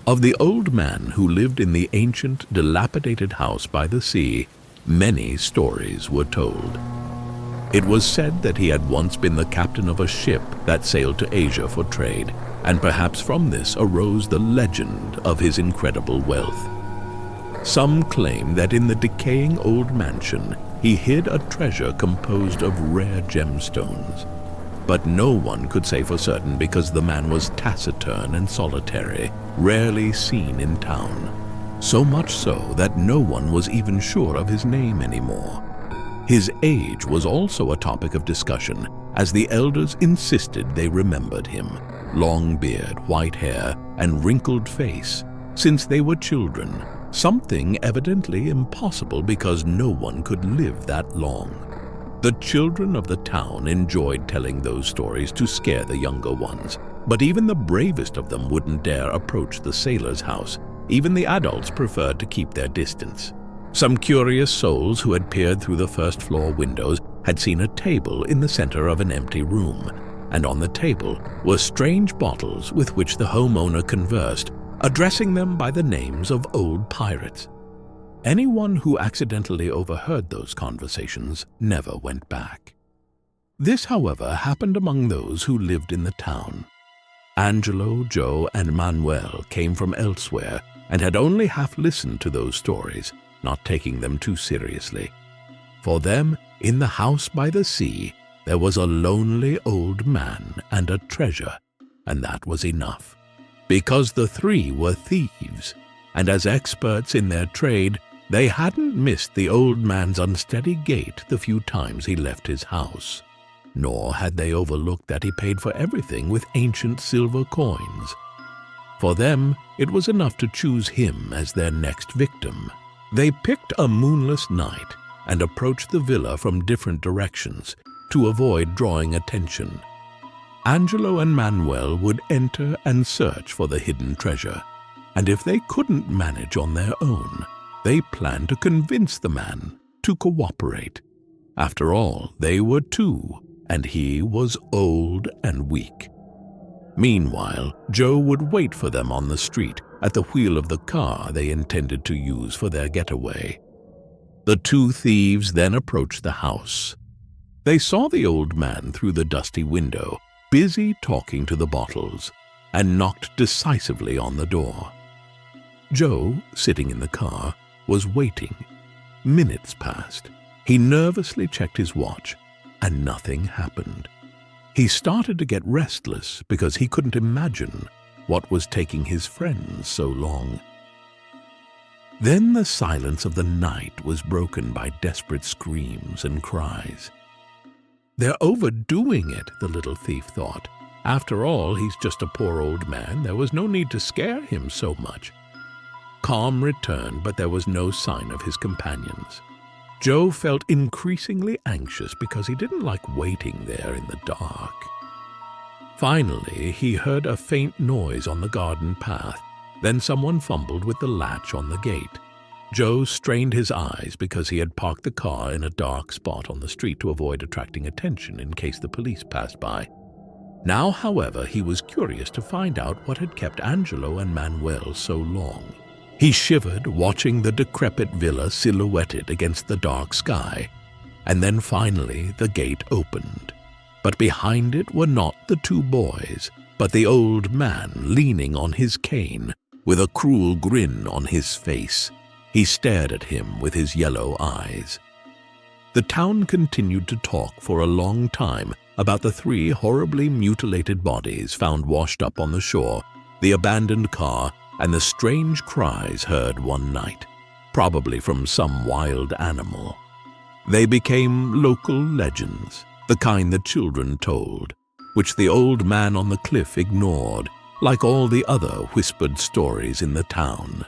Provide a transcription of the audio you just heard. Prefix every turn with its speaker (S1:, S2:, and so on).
S1: Of the old man who lived in the ancient, dilapidated house by the sea, many stories were told. It was said that he had once been the captain of a ship that sailed to Asia for trade, and perhaps from this arose the legend of his incredible wealth. Some claim that in the decaying old mansion he hid a treasure composed of rare gemstones. But no one could say for certain because the man was taciturn and solitary, rarely seen in town. So much so that no one was even sure of his name anymore. His age was also a topic of discussion, as the elders insisted they remembered him. Long beard, white hair, and wrinkled face, since they were children, something evidently impossible because no one could live that long. The children of the town enjoyed telling those stories to scare the younger ones, but even the bravest of them wouldn't dare approach the sailor's house. Even the adults preferred to keep their distance. Some curious souls who had peered through the first-floor windows had seen a table in the center of an empty room, and on the table were strange bottles with which the homeowner conversed, addressing them by the names of old pirates. Anyone who accidentally overheard those conversations never went back. This, however, happened among those who lived in the town. Angelo, Joe, and Manuel came from elsewhere and had only half listened to those stories, not taking them too seriously. For them, in the house by the sea, there was a lonely old man and a treasure, and that was enough. Because the three were thieves, and as experts in their trade, they hadn't missed the old man's unsteady gait the few times he left his house. Nor had they overlooked that he paid for everything with ancient silver coins. For them, it was enough to choose him as their next victim. They picked a moonless night and approached the villa from different directions to avoid drawing attention. Angelo and Manuel would enter and search for the hidden treasure, and if they couldn't manage on their own, they planned to convince the man to cooperate. After all, they were two, and he was old and weak. Meanwhile, Joe would wait for them on the street at the wheel of the car they intended to use for their getaway. The two thieves then approached the house. They saw the old man through the dusty window, busy talking to the bottles, and knocked decisively on the door. Joe, sitting in the car, was waiting. Minutes passed. He nervously checked his watch, and nothing happened. He started to get restless because he couldn't imagine what was taking his friends so long. Then the silence of the night was broken by desperate screams and cries. "They're overdoing it," the little thief thought. "After all, he's just a poor old man. There was no need to scare him so much." Calm returned, but there was no sign of his companions. Joe felt increasingly anxious because he didn't like waiting there in the dark. Finally, he heard a faint noise on the garden path. Then someone fumbled with the latch on the gate. Joe strained his eyes because he had parked the car in a dark spot on the street to avoid attracting attention in case the police passed by. Now, however, he was curious to find out what had kept Angelo and Manuel so long. He shivered, watching the decrepit villa silhouetted against the dark sky, and then finally the gate opened. But behind it were not the two boys, but the old man leaning on his cane, with a cruel grin on his face. He stared at him with his yellow eyes. The town continued to talk for a long time about the three horribly mutilated bodies found washed up on the shore, the abandoned car, and the strange cries heard one night, probably from some wild animal. They became local legends, the kind the children told, which the old man on the cliff ignored, like all the other whispered stories in the town.